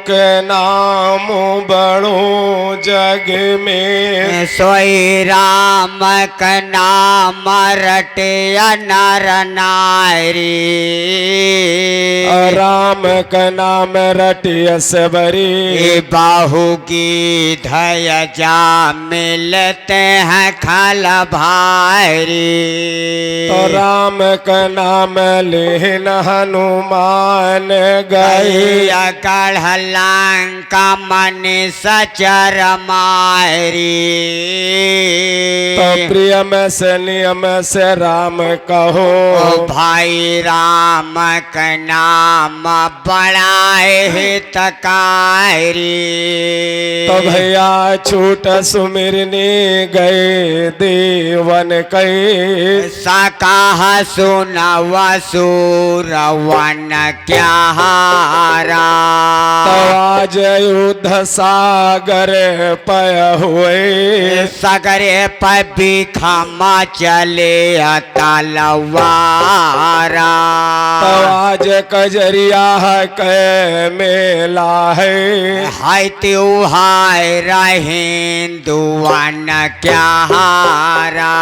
के नाम बड़ो जग में, सोई राम का नाम रटे नर नारी। राम का नाम रटिय सबरी, बाहु की धय जा मिलते हैं खल भारी। तो राम का नाम लेन हनुमान गए, गढ़ लंका मन सचर मारी। तो प्रिय में से नियम से राम कहो, भाई राम का नाम बड़ाए हितकारी। तो भैया छूट सुमिरनी गए देवन कई, सकाह सुन वसूर वन क्या हारा। तो आज युद्ध सागर पय हुए, सगरे पर बिखमा चले तलवारा। तो आज कजरिया के मेला है त्योहार हिंदुवन क्या हारा।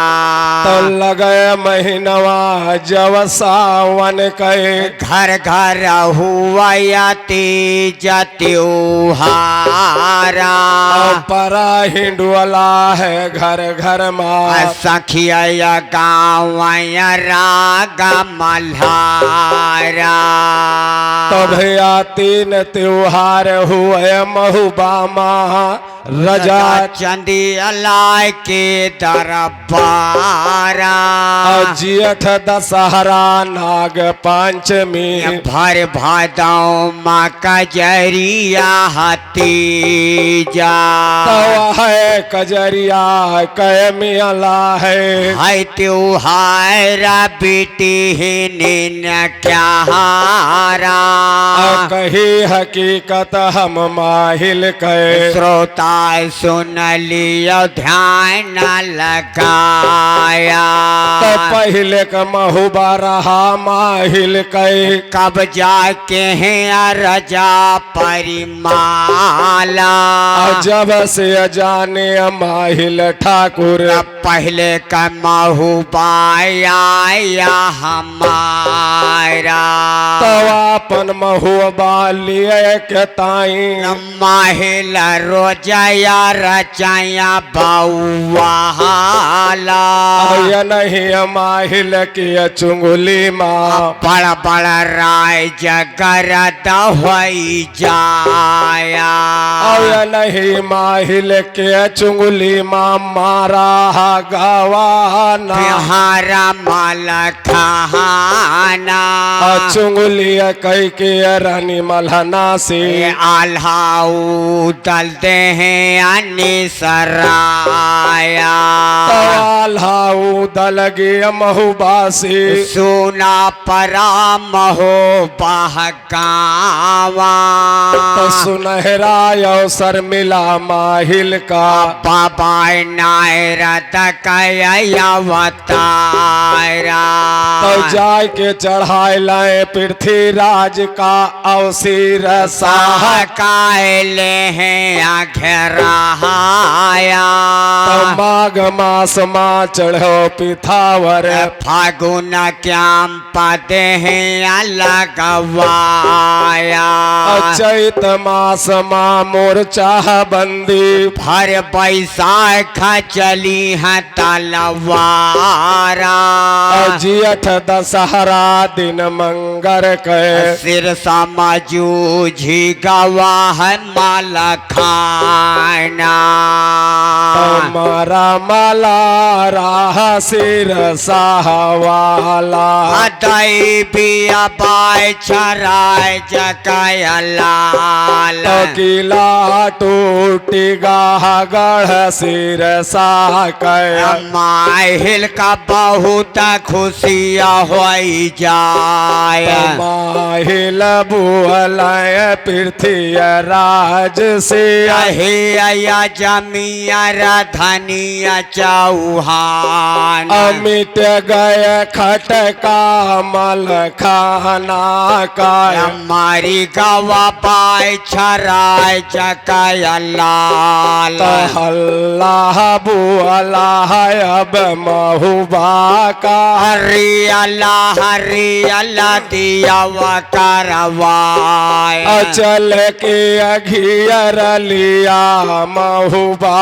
तो लगे महीनवा जब सावन के, घर घर हुआ तीज त्योहारा। परा हिंडुअला है घर घर माँ, सखिया गाँव राग मल्हारा। तो भैया तीन त्योहार हुए महुबामा रजा चंदी अलाय के दरबारा। जेठ दशहरा नाग पंचमी, भर भादौ माँ कजरिया हतीजा। तो है कजरिया कै मिला है त्योहार बेटी न क्या हारा। कही हकीकत हम माहिल कै, श्रोता सुन लियो ध्यान लगाया। तो पहले का महुबा रहा माहिल कै, कब जाके हैं रजा परिमाला। जब से जाने माहिल ठाकुर, पहले का महुबाया हमारा। तो अपन महुबा लिए के ताई, माहिल रोजया रचाया बउवाला। ये नहीं माहिल की चुंगली माँ, बड़ बड़ राय जगर दवाई जाया। ये नहीं माहिल के चुंगली माँ मारा गवाना, बिहारा माल खाना। चुंगली कह के रानी मलहना से, आल्हाऊ दलते हैं अनिसराया। आल्हाऊ दल गे महुबा से, सोना परा महो बहकावा। तो सुनहरा अवसर मिला माहिल का, बाबा नायरत कयवतारा। तो जाय के चढ़ाए लाए पृथ्वीराज का अवसीर साह, कायले हैं आघराया। तो माघ मास माँ चढ़ो पिथावर, फागुन क्याम पदे हैं लगवाया। चैत मास माँ मोर्चा बंदी, भर बैसाख चली है तलवारा। जेठ दशहरा दिन मंगर के, सिर समझूझी गवाह माल खाना। मारा माला राह सिर साहवाला, दैवी अबाय छराय जकाय लाल। तो किला टूटी गाह गढ़ सिर साकय, माहिल का बहुत खुशिया हो जाय। माहिल बुअलय पृथ्वी राज से, हे या जमिया धनिया चौहान। अमिट गए खटका मल खाना का मारी गवा पाए छराय चकाय लाल। हल्ला बुअला अब महुबा का हरियला दिया व करवाय। अचल के अघियर लिया महुबा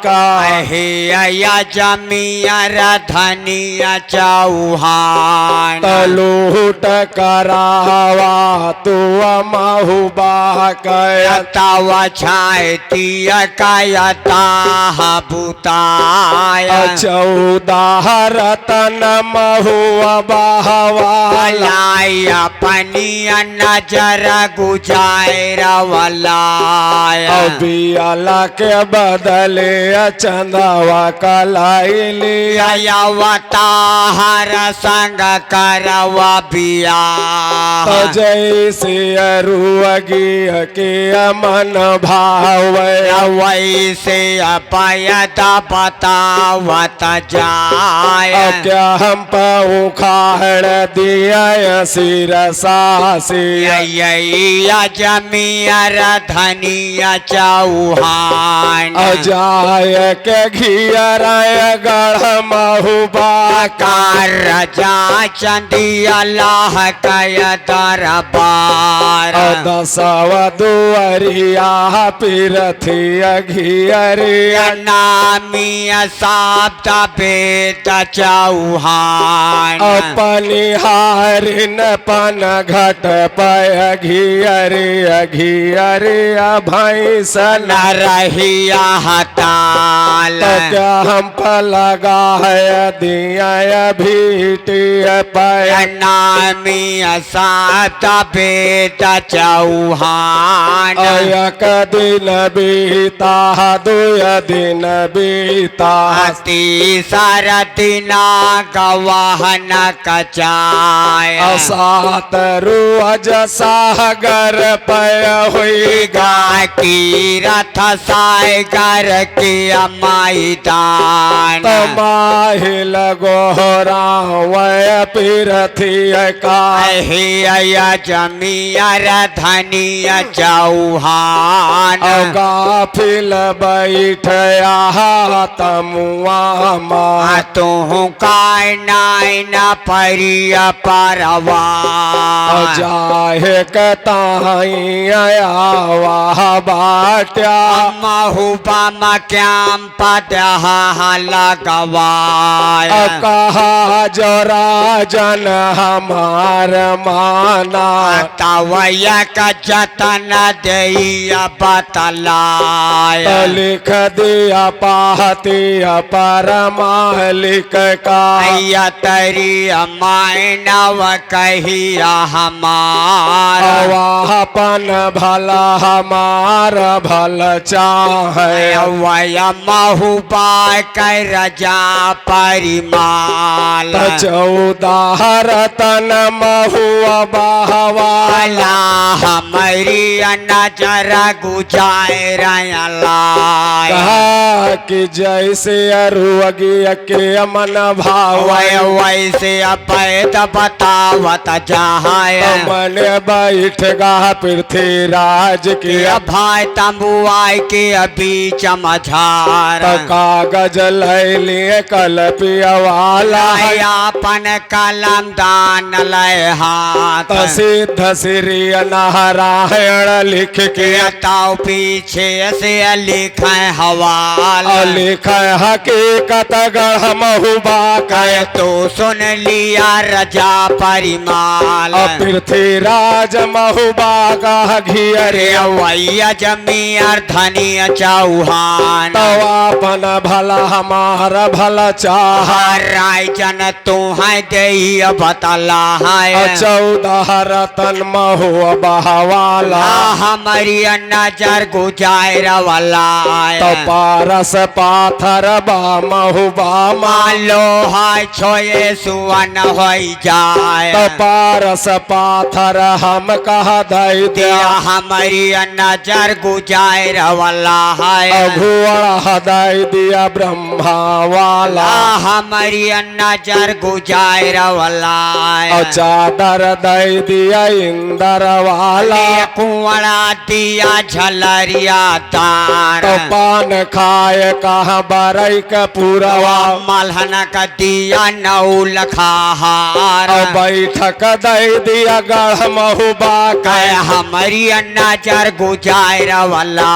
का या जमियर धनिया चौहान। तलूट करावा तू महुबा का तवा छाय तिया कायता बुताय। 14 रतन महुआ बहवाला पनिया नजर गुजायर वलाय। बियाला के बदले चंदवा कलाई लिया अवतार संग करवा बिया। जैसे अरुअगी के मन भाव वैसे अपयता बतावत जाय। क्या हम पाऊ खाड़ दिया सिर सासिया जमियर धनिया चौहान। जाय के घियर गढ़ महुबा कार रजा चंदिया लाह कय दरबार। 10 दुअरिया पिरथिया घियरिया नामिया साप्त बेत चौहान। अपनी हारिन पन घट पय घियरिया घियरिया भैंसन न रहिया हताल। क्या हम लगा है दिया भीटिया पय नामिया साप्त बेत चौहान। एक दिन बीता 2 दिन बीता तीसर दिना गवाहन कचाय। 7 रोज सागर पय हुई गाय की रथ सागर के मैदान। माहिल गोहरा वय पिरथिय का जमियर धनिया चौहान। गाफिल बैठया तमुआ मा तू काय नाइन परिय परवा। जाहे कताई आवा बाट्या महुबा मक्याम पदह लगवाय। कहा जोरा जन हमार माना तवय जतन दैया बतलाय। लिख दिया पाहतिया परमा लिख का तरी मायनव कहिया हमार। अपन भला हमार भल चाहे वय महुबा कर रजा परिमाल। 14 रतन महुआ बहवाला हमारी नजर गुजाय लाय। कहा कि जैसे अरुअगी के मन भाव वैसे अपैत बतावत जाय। मन बैठ गा पृथ्वीराज के भाई तंबुआई के बीच मझार। कागज लिए कल पियवाला अपन कलम दान लय हाथ। सिद्ध श्री नारायण लिख के ताऊ पीछे से लिख हवाल। लिख हकीकत गढ़ महुबा कह तो सुन लिया रजा परिमाल। पृथ्वीराज महुबा का घियरे वैया जमियर धनिया चौहान। अपन भला हमार भला चाह राय जन तू है दे बतला है। 14 रतन महुआ बहवाला हमारी नजर गुजायर वाला। तो पारस पाथर बा महुबा मालो है छोए सुवन हो जा। तो पारस पाथर हम कहा दई दिया दिया हमारी नजर गुजायर वाला है घुआ हदाई दिया ब्रह्मा वाला हमारी नजर गुजायर वाला और चादर दई दिया इंदर वाला कुआरा दिया झलरिया तार तो पान खाए कहा बरई के पूरवा मलहन का दिया नौल खाहार और बैठक दई दिया गढ़ महुबा कह हमारी नजर गुजायर वाला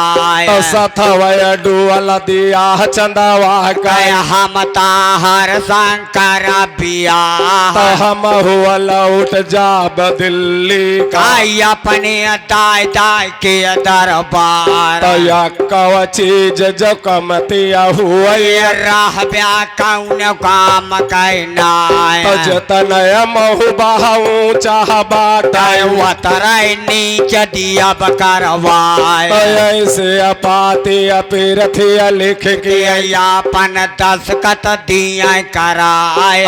तो सथवय डुअल दिया चंदवा कह हम ताहर शंकर बिया तो हम हुआ लौट जाब दिल्ली का अपने दाय दाय के दरबार तो या कव चीज जो कमतिया हुआ राह ब्या कौन काम कहना तो जतनय महुबा ऊंचा बाट वतराय नीच दिया बकरवाय तो ऐसे अपाती अपीरथी लिख के अपन दस्खत दिया कराय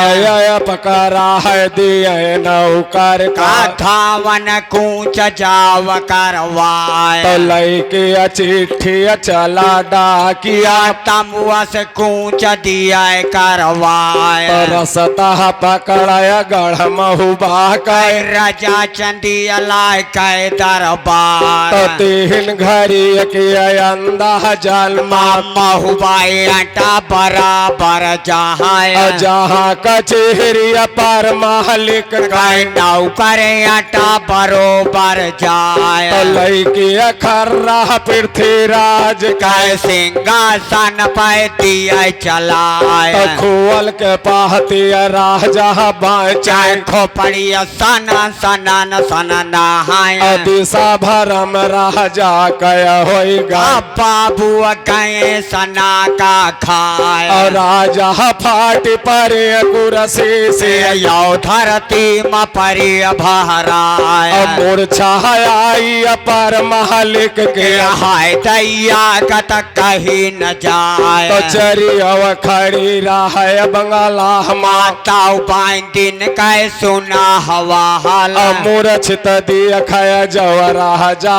पकड़ा है दिए नौकर का धावन कूच जाव करवाय तो लैके चिट्ठी चला डाकिया तमुआ से कूच दिया करवाय तो रसता पकड़ाया गढ़ महुबा का राजा चंदिया लाय के दरबार तो तीन घड़ी के अंदा जलमा महुबाई आटा बराबर जहाँ जहाँ कचहरी पर मालिक कई नौकर आटा बरोबर जाए तो लैके खर्रा पृथ्वीराज कई सिंहासन पे दिया चलाए तो खोल के पाहती राजा बाचाए खोपड़िया सना सनन सन नहाए दिशा भरम राजा कया होगा बाबू गए सना का खाए और राजा फाट परे कुरसी से यो धरती म परी भराए मूर्छा आई अपर मालिक के हाय दैया कत कहीं न जाए तो चरिया खड़ी रहा बंगाला माता बाई दिन कै सुना हवा हाल मूर्छित दिया खया जवरा जा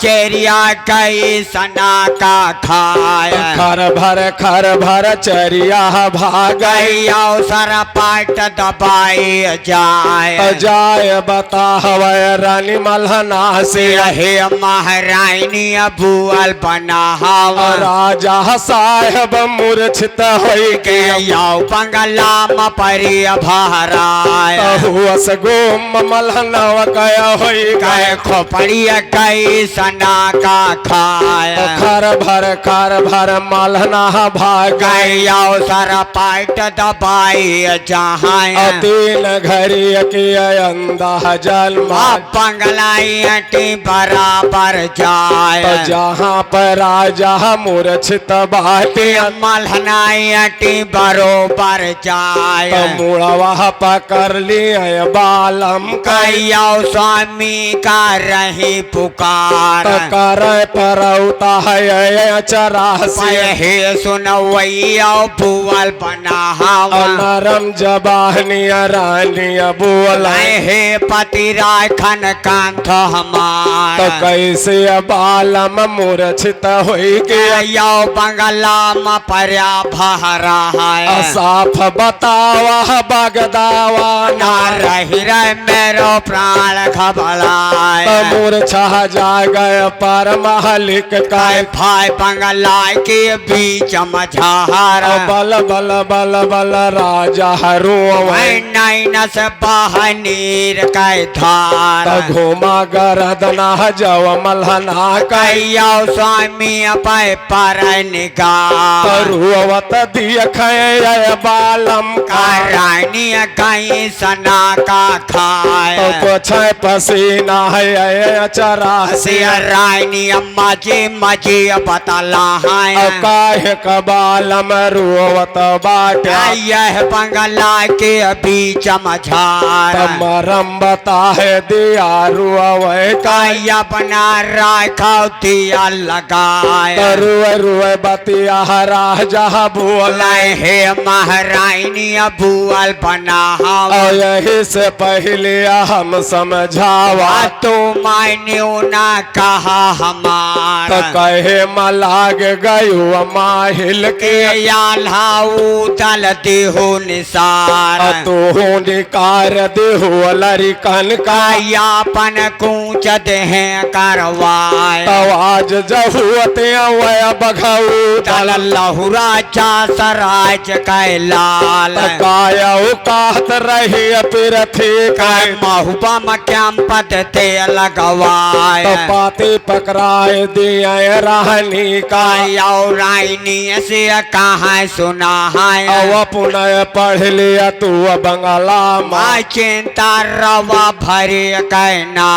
चेरिया गई सना का खाए खर भर चरिया भाग अवसर पाट दबाई जाए जाय बता हवय रानी मल्हना से हे महारानी बुअल बना हवा राजा साहेब मूर्छित होई के यो बंगला म परी भराय हुअस गोम मल्हनवा कया होई गए खोपड़िया गई सना का खाए खर भर मल्हना भाग गई अवसर पाट दबाई जहाँ तीन घड़ी के अंदा जलमा बंगलाई अटी बराबर जाए तो जहाँ पर राजा मूर्छित बाटे मलहनाई अटी बरोबर जाए तो मुड़वा पकड़ लिए बालम कैयो स्वामी का रही पुकार तो कर परौता है चरासी हे सुनवैया बुअल बना नरम जबानिया रानिया बोला हे पति राखन कांथ हमार तो कैसे बालम मूर्छित होई के यो बंगला म पर्या भरा है साफ बतावा बगदावा ना रही रे मेरो प्राण घबराए तो मूर्छा जा गए पर मालिक का भाई बंगला के बीच मझार बल बल बल बल राजा रोवे नैन से बहनीर के धार घुमा गरदना जव मल्हना कैयो स्वामी पे पर निगाह रुवत दिख बालम का रानी गई सना का खाए कुछ पसीना है चरासी रानी मजे मजे बतला है काहे कबालम रुवत बाट यह बंगला के बीच मझार मरम बता है दिया रुवे कैया बना राखा दिया लगाए रुए रुए बतिया राजा बोला हे महारानी बुअल बना और यही से पहले हम समझावा तो मैंने ना कहा तो हमारा कहे मलाग गयो माहिल के याल्हाऊ दल देहो निसार तू निकार देहो लरिकन का यापन कूच देहे करवाए तब आज जहुते वह बघऊ दल लहुरा चा सराज कैलाल कायऊ कहत रही पृथ्वी काय महुबा मक्याम पद ते लगवाए तो पाते पकड़ाए दिया रानी का और रानी से कहाँ सुना है अव पुनः पढ़ लिया तू बंगला माँ चिंता रवा भरे कहना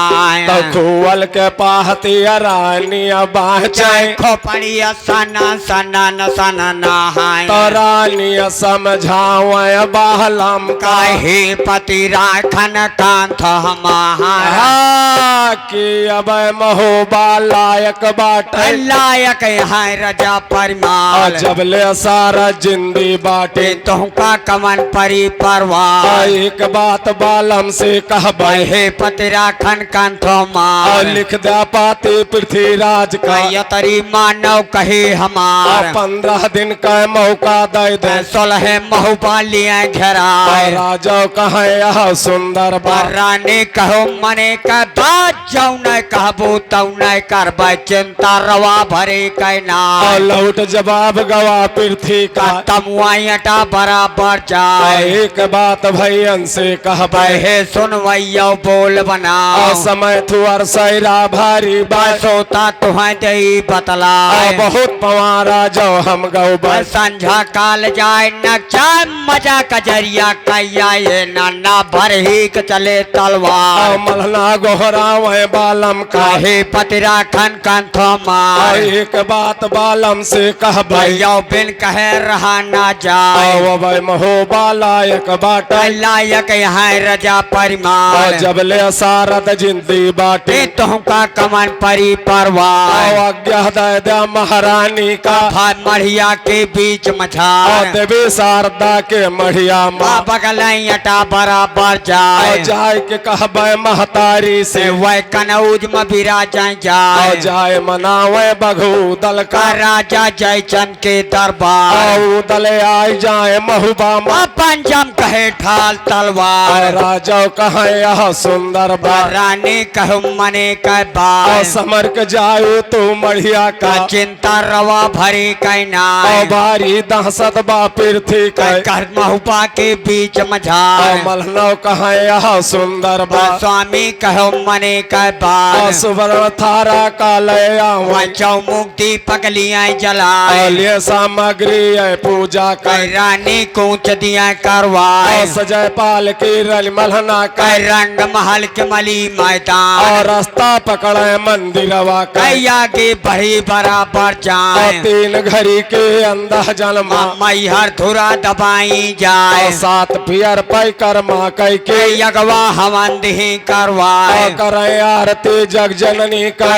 तो खुअल के पाहती रानी बाँचे खोपड़िया सना सना न सना नहाय तो रानी समझावे बहलम का काहे पति राखन कांथ हमार कि अब महोबा लायक बाटे लायक है रजा परिमाल जब ले सारा जिंदी बाटे तुमका कमन परी परवार एक बात बालम से कहबे हे पति राखन कांथ और हमार लिख दे पाते पृथ्वीराज का यतरी मानव कहे हमार 15 दिन का मौका दे दे सोलह महुबा लिया घेरा राजा कहे यह सुंदर बात रानी कहो मने का बात जाऊ न कहबो तऊ न करबै चिंता रवा भरे कहना और लौट जवाब गवा पृथ्वी का तमुआटा बराबर जाए एक बात भैयन से कहबे हे सुनवैयो बोल बनाओ और समय थुअर सैरा भारी बात सोता तुहें दे बतला बहुत पवारा जो हम गौ बस संझा काल जाए न चाय मजा कजरिया कैया ये नाना भर ही के चले तलवार मलना गोहरा वह बालम का काहे पति राखन कंठ मार एक बात बालम से कहबे भैया बिन कहे रहा ना जाए वह महोबा लायक बाटे लायक है रजा परिमार जब ले सारद जिंदी बाटे तुमका कमन परी परवार आज्ञा दे दे महारानी का भाई मढ़िया के बीच मझार देवी शारदा के मढ़िया माँ बगल अटा बराबर जाए जाय के कहबे महतारी से वह कनौज में विराजा जाए जाय मनावे बघू दल का राजा जयचंद के दरबार दल आय जाए महुबा माँ पंचम कहे ठाल तलवार राजा कहे यह सुंदर बात रानी कहू मने कह बार समर के जायो तो मढ़िया का चिंता रवा भरी कहना बारी दहसत बा पृथ्वी का कर महुबा के बीच मझार मलनव कहे यह सुंदर बात स्वामी कहो मने कह बार सुवर्ण थारा का लया चौमुख दीपक लिया जला लिए सामग्री है पूजा का रानी कूच दिया करवाए सजय पाल की रल मलहना का रंग महल के मली मैदान और रास्ता पकड़े मंदिरवा का आगे बढ़ी बराबर जाए 3 घड़ी के अंदर जन्मा मैहर धुरा दबाई जाए 7 पियर पै कर्मा कई के यगवा हवन दही करवाए करे आरती जग जननी का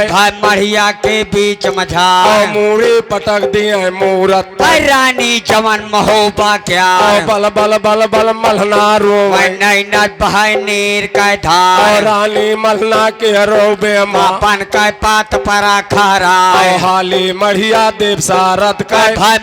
मढ़िया के बीच मझार मूड़ी पटक दिए मूरत रानी जमन महोबा क्या बल बल बल बल मलना रो नैनत बहाय नीर का धार रानी मलना के रोबे मापन का पात परा खरा हाली मढ़िया देव सारद का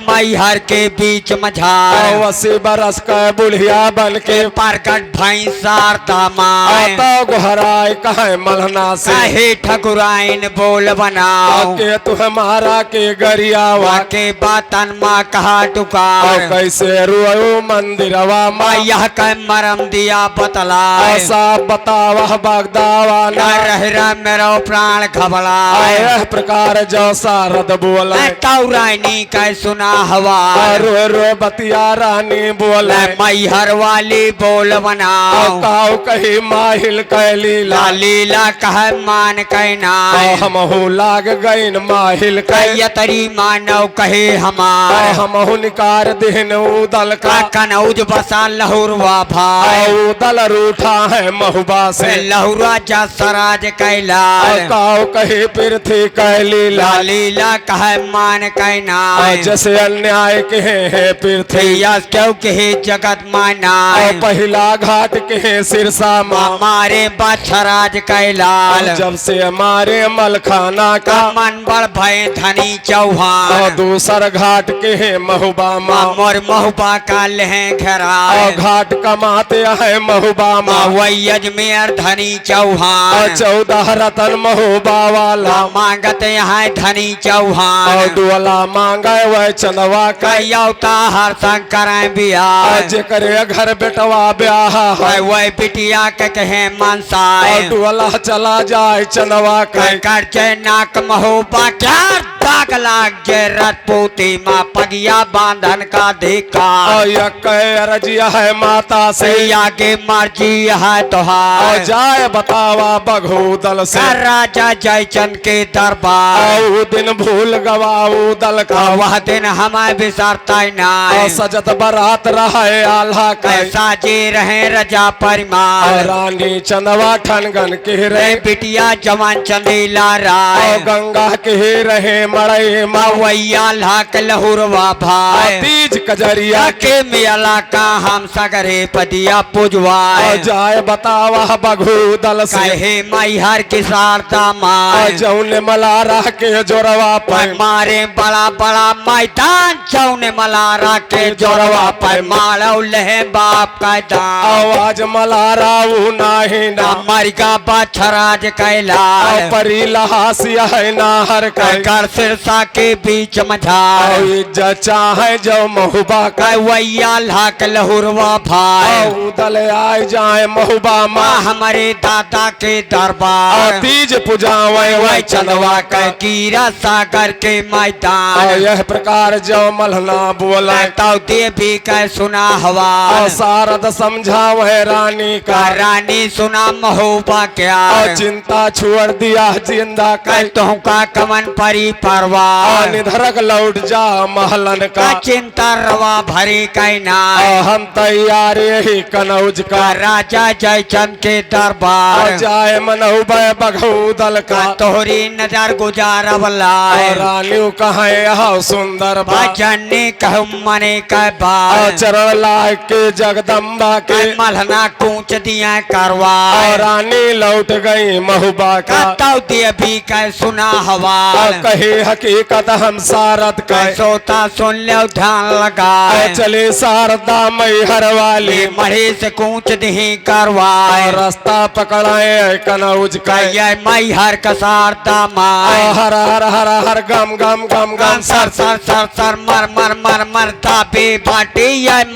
मैहर के बीच मझार 80 बरस का बुढ़िया बन के प्रकट भई शारदा माँ गोहराय कहे मलहना से कहे ठकुराइन बोल बनाओ के तू हमारा के गरियावा के बातन माँ कहा टुकार कैसे रुओ मंदिरवा माँ यह कह मरम दिया बतला ऐसा बतावा बगदावा न रह मेरो प्राण घबला यह प्रकार जो सारद बोल तौरानी का सुना हवा रो रो बतिया रानी बोल मैहर वाली बोल बनाओ काऊ कही माहिल कैली लीला कह मान कहना हम लाग गईन माहिल कैतरी मानव कहे हमार हम निकार दिन उदल का कनौज बसा लहुरवा भाई उदल रूठा है महुबा से लहुरा जा सराज कैला काऊ कही पृथ्वी कैली लीला कह मान कहना जैसे अन्याय के है पृथ्वी क्यों के जगत माना पहला घाट के सिरसा माँ हमारे बछराज कैलाल जब से हमारे मलखाना का मन बड़ भय धनी और चौहान दूसर घाट के महुबा माँ मोर महुबा का लहे घेरा और घाट कमाते है महुबा माँ वही अजमेर धनी और चौहान 14 रतन महुबा वाला मांगते हैं धनी और चौहान डोला मांगे वह चंदवा का कैता हर शंकर बिहार जेकरे घर बेटवा ब्याह है वही बिटिया के कहे मनसा और डोला चला जाए चंदवा का कर के नाक महुबा क्या दाग लाग जे रजपूती माँ पगिया बांधन का धिकार और यह कह रजिया है माता से आगे मर्जी है और तोहार जाए बतावा बघूदल से कर राजा जयचंद के दरबार और वो दिन भूल गवाऊ दल का वह दिन हमें बिसरता और नहीं सजत बरात रहे आल्हा का कैसा जी रहे रजा और परिमार रानी चंदवा ठनगन के रे रहे बिटिया जवान चंदेला राय और गंगा के रहे मड़े माँ मवैया लाख लहुरवा और भाई तीज कजरिया के मेला का हम सगरे पदिया और पुजवाए जाए बतावा बघूदल से कहे मैहर की सारता और माय जौने मलारा के जोरवा पर मारे बड़ा बड़ा मैदान चौने मलारा के जोरवा पर मारो लहे बाप का दान आवाज मलारा ऊ नाही ना अमरिका बछराज और कैलाल परी लहासिया है नाहर का कर सिरसा के बीच मझार और इज्जत चाहे जो महुबा का कैवैया लाख लहुरवा भाई और उदल आए जाए महुबा माँ माँ हमारे दादा के और दरबार तीज पुजावे वह वह चंदवा का कीरा सागर के और मैदान यह प्रकार जो मलहना बोला तो देवी का सुना हवा और शारद समझावे रानी का रानी सुना महोबा क्या और चिंता छोड़ दिया जिंदा का कल तो का कमन परी और परवार निधरक लौट जा महलन का का चिंता रवा भरी कैना और हम तैयार ही कनौज का राजा जयचंद के और दरबार जाए मनहुबे बघूदल का तोहरी नजर गुजारवला और रानी कहा यह सुंदर बा भजने कहूँ मने का और बार चरण लाए के जगदम्बा के मलहना कूच दिया करवा और रानी लौट गई महुबा का तो देवी का सुना हवा और कही हकीकत हम सारद का सोता सुन लो ध्यान लगा और चले शारदा मैहर वाली मढ़े से कूच दही करवा और रास्ता पकड़ाए कनौज का मई हर कसारता और माय हर हर हर हर गम गम गम गम सर सर सर सर मर मर मर मर तापे बाटे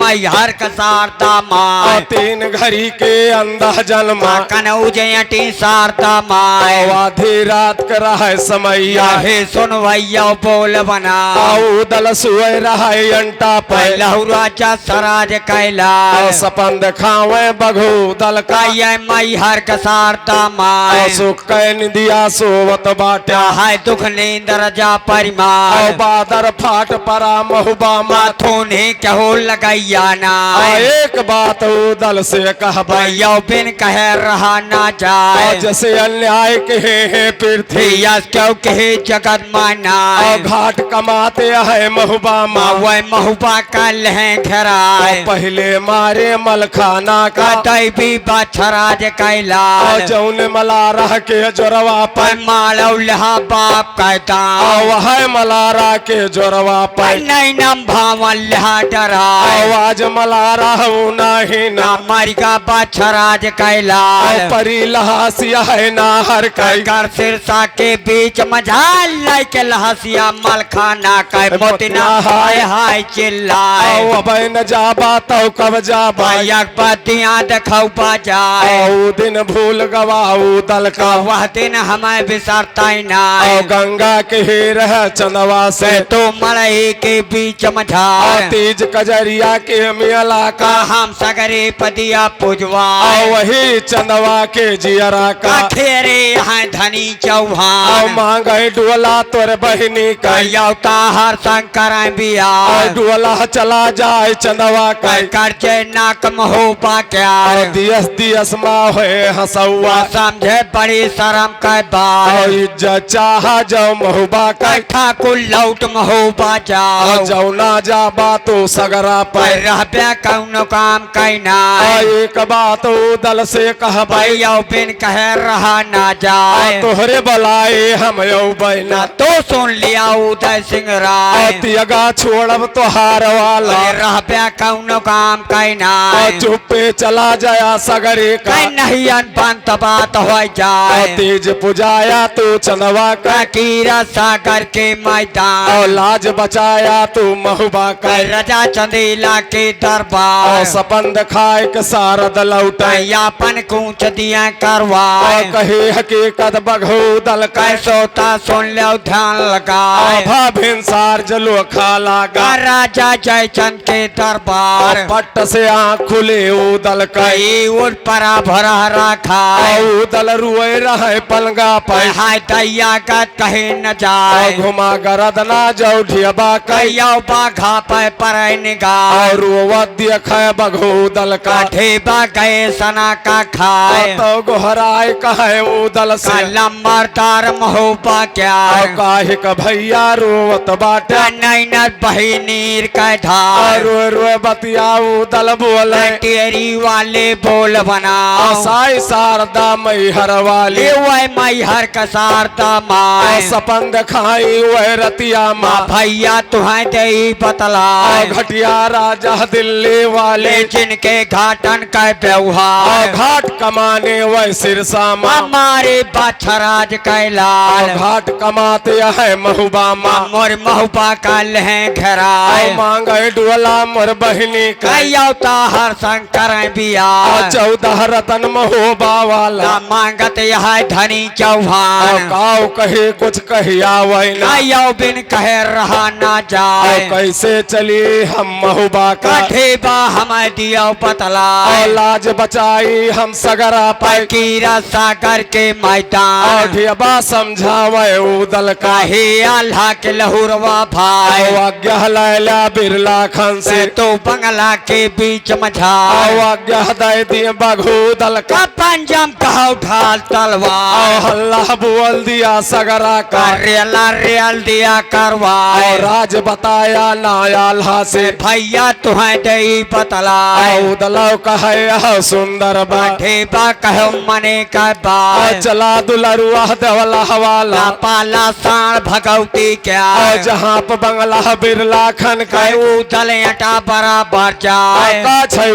मई हर कसारता और माय 3 घड़ी के अंदर जन्मा कनौजयटी सारता माय आधी रात कर रहा है समैया हे सुन भैया बोल बना आऊ दल सुए रहा है अंटा पे लहुराजा सराज और कैलाश सपन दिखावे बघू दल का ये मई हर कसारता और माय सुख कैन दिया सोवत बाटा है दुख नींदर जा और परिमार बादर फाट परा महुबा माथ माथों ने कहो लगैया ना और एक बात दल से कह भैया बिन कह रहा ना और जाए जैसे अन्याय कहे पृथ्वी यस क्यों कहे जगत माना और घाट कमाते है महुबा माँ वह महुबा का लहे और घेराए पहले मारे मलखाना का दैवी बछराज और कैलाश जौन मलारा के जोरवा पर मालव लहा बाप कहता और वह मलारा के जोरवा पर नहीं नम भावन लहा डराए आवाज मलारा हूँ नाही ना मरिका बछराज और कैलाश परी लहासिया है नाहर कई कर सिरसा के बीच मझाल लाई के लहसिया मलखाना का मोतिना हाय हाय चिल्लाए और अब न जाबा तो कब जाबा एक पतियां देखौ बजाए और दिन भूल गवाऊ दल का वह दिन हमें बिसरता ही ना और गंगा के ही रह चंदवा से तो मलई के बीच और मझार तीज कजरिया के मेला का का हम सगरे पदिया पुजवा और वही चंदवा के जियरा का खेरे हैं धनी और चौहान मांगे डोला तोर बहनी का यौता हर शंकर और बिया डोला चला जाए चंदवा का करचे नाक महोबा क्या और दियस दियस माँ है हंसौआ समझे बड़ी शर्म का और बात इज्जत चाह जाओ महुबा का ठाकुर लौट महोबा और जाओ जौना जाबा तो सगरा पर रहबे कौनो का काम कहना एक बात उदल से कह भाई भैया बिन कह रहा ना जाए तोहरे बलाए हम यौ बैना ना तो सुन लिया उदय सिंह राय तियगा छोड़ब तोहार वाला रह पे कौनो काम कहना चुप्पे चला जाया सगरे का कहीं नहीं अनबंत बात हो जाए तेज पुजाया तू चंदवा का कीरा सागर के मैदान और लाज बचाया तू महुबा का रजा चंदेला के दरबार और सपंद खाए के सारद लौटाई यापन कूच दिया करवा और कहे हकीकत बघो दल का कैसोता सुन लो ध्यान लगा आभा भिनसार जलो खाला गा राजा जयचंद के दरबार पट्ट से आँख खुले उदल का कई उठ परा भरा रखा उदल रुए रहे पलंगा पाई हाय दैया का कहे न जाए घुमा गरद ना जाऊ ढियबा कई कैया बाघा पे पर निगाह और वद्य खाए बघो दल का ढेबा गए सना का खाए तो गोहराए कहे उदल से लंबरदार महोबा क्या काहे का भैया रोवत बाटे नैन बहिनीर का धार रोए रोए बतिया उदल बोले टेरी वाले बोल बनाओ साई शारदा मैहर वाली ले वह मैहर का शारदा माँ सपंद खाई वह रतिया माँ भैया तुम्हें दे बतला घटिया राजा दिल्ली वाले जिनके घाटन का व्यवहार घाट कमाने वह सिरसा माँ हमारे बाछराज कैलाल घाट कमाते है महुबा माँ मोर महुबा का लहं घराए मांगे डुअला मोर बहिनी का हर शंकर बिया 14 रतन महोबा वाला मांगत यह धनी चौहान गाँव कहे कुछ कहिया वैना यौ बिन कह रहा ना जाए कैसे चली हम महुबा का ढेबा हमें दियो पतला लाज बचाई हम सगरा पाई कीरा सागर के मैदान ढेबा समझावे उदल का हे अल्लाह के लहुरवा भाई आज्ञा लैला बिरला खान से तो बंगला के बीच मझाओ आज्ञा दे दिए बघो दल का पंजम कहो ढाल तलवार अल्लाह बोल दिया सगरा का रेल दिया करवा राज बताया नायाल्हा से भैया तुम्हें दे बतला उदलाव कहे सुंदर ढेबा कहो मने का बात चला दुलरुआ देवला हवाला पाला साण भगवती क्या जहाँ पर बंगला बिरला खन का उदल अटा बराबर जाए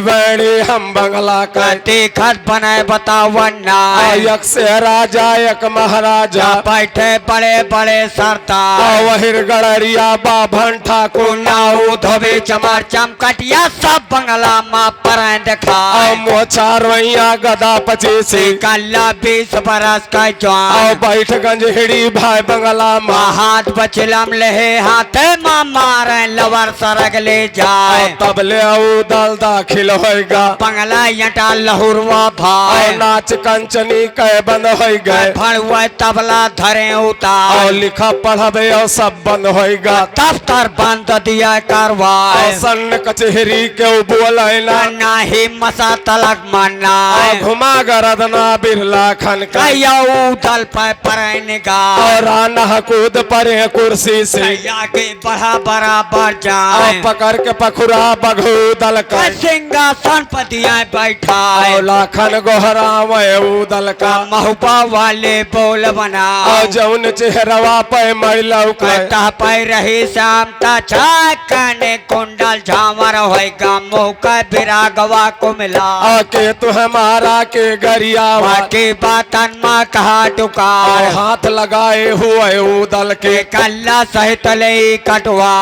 बेड़ी हम बंगला का देखत बने बतावन्ना एक से राजा एक महाराजा बैठे बड़े बड़े सरदार वहिर गड़रिया बाभन ठाकुर नाऊ धोबे चमार चमकटिया सब बंगला माँ पर देखा मोचार वैया गदा 25 कल्ला 20 बरस का जवान बैठ गंज हिड़ी भाई बंगला माँ हाथ बचलम लहे हाथे माँ मारे लवर सरग ले जाए तब ले उदल दाखिल होगा बंगला यटा लहुरवा भाई नाच कंचनी कह बंद हो गए फड़ुआ तबला धरे उतार लिखा पढ़बे और सब बंद होगा दफ्तर बंद दिया करवाए सन्न कचहरी के बोलना नाही मसा तलक मना घुमा गरदना बिरला खन का दल पर और आना कूद परे कुर्सी से के बढ़ा बराबर जाए पकड़ के पखुरा बघू दल का सिंहासन पर दिया बैठा लाखन गोहरा उदल का महुबा वाले बोल बना जौन चेहरवा पे मैलव कहता पे रही शामता छाकने कुंडल झामर होएगा मुँह का बिरागवा को मिला के तू हमारा के गरिया के बातन माँ कहा टुकार हाथ लगाए हुए उदल के कल्ला सहित ले कटवा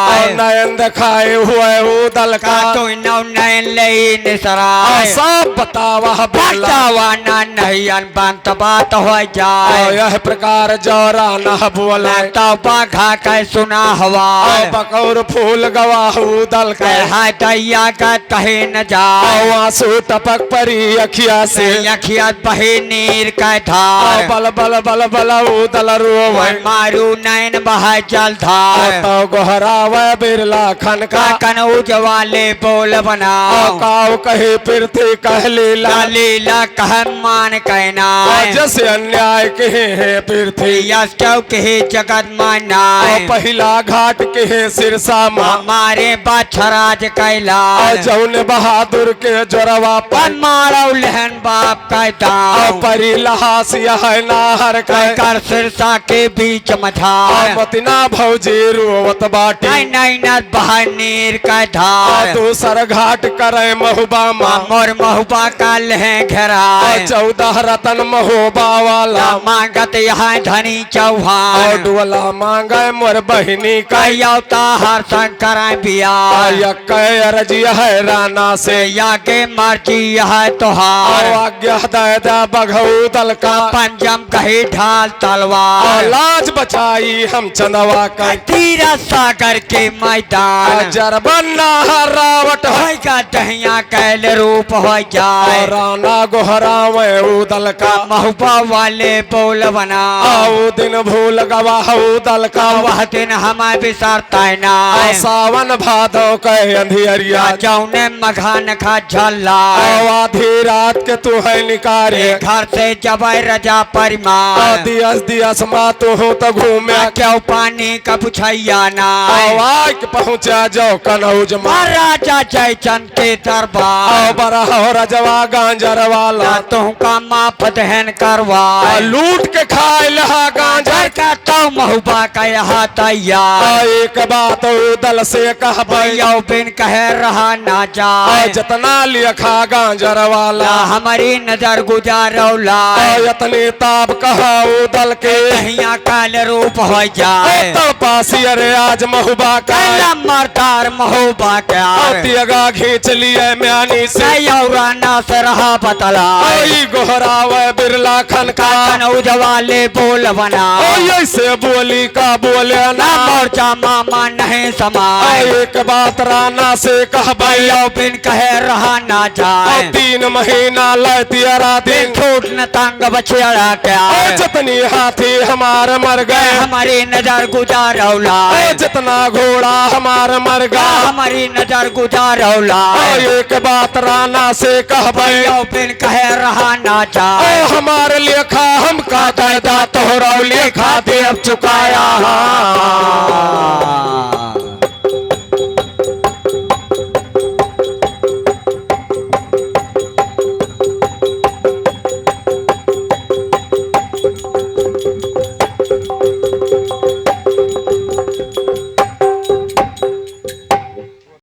नयन दिखाए हुए उदल का तो नयन ले निसरा सब बतावा बतावा ना नहीं अनबंत बात हो जाए यह प्रकार जौरा न बोले तो बाघा का सुना हवा बकौर फूल गवाह उदल का हाय दैया का कहे न जाए आंसू टपक परी अखिया से अखिया बहे नीर का धार बल बल बल बल उदल रोवे मारू नयन बहा जल धार तो गोहरावे बिरला खन का कनौज वाले बोल बना काव कहे पृथ्वी कह लीला लीला कह मान कहना जैसे अन्याय कहे है पृथ्वी यश के जगत माना पहला घाट के है सिरसा माँ हमारे बाछराज कैलाश जौन बहादुर के जोरवा पर मारो लहन बाप का दाव परी लहास यह नाहर कर सिरसा के बीच मथा मतना भौजी रोवत बाटी नहीं न बहानीर का धार दूसर घाट करे महुबा मोर महुबा का लहे घेरा 14 रतन महुबा वाला मांगत यहाँ धनी चौहान डोला मांगे मोर बहिनी का यौता हर शंकर बिया रजिया है राना से या के मर्जी यह तोहार आज्ञा दे दा बघऊ दल का पंजम कही ढाल तलवार लाज बचाई हम चंदवा का तीरा सागर के मैदान जरबन्ना रावट होगा दहिया कैल रूप हो जाए राना गोहरा में उदल का महुबा वाले बोल बना दिन भूल गवाह दल का वह दिन हमें बिसरता ना सावन भादो के अंधियरिया जौने मघान खा झल्ला आधी रात के तू है निकारे घर से जब रजा परिमाण दियस दियस मा तू हो तो घूमे क्यों पानी का पुछैया ना आवाज पहुँचा जाओ कनौज महाराजा जयचंद के दरबार बड़ा हो रजवा गांजर वाला तुमका माफ दहन करवा लूट के खाए लहा गांजर का तो महुबा का यहाँ तैयार एक बात दल से कह बिन कह रहा ना जाए जितना लिया खा गांजर वाला हमारी नजर गुजारौला इतने ताब कहा दल के यहाँ काल रूप हो जाए पासी अरे आज महुबा का मरदार महुबा का तियगा खींच लिए म्यानी से राना से रहा बतला गोहरा व बिरला खन का कनौज वाले बोल बना ऐसे बोली का बोले ना मोर्चा मामा नहीं समा एक बात राना से कह बिन कहे रहा ना जाए 3 महीना लतियरा दिन छोट न तंग बछड़ा क्या जितनी हाथी हमारे मर गए हमारी नजर गुजारौला जितना घोड़ा हमारे मर गया हमारी नजर गुजारौला एक बात राना से कह बिन कहे रहा ना जाए हमारे लेखा हम का दादा तोहरा लेखा देव चुकाया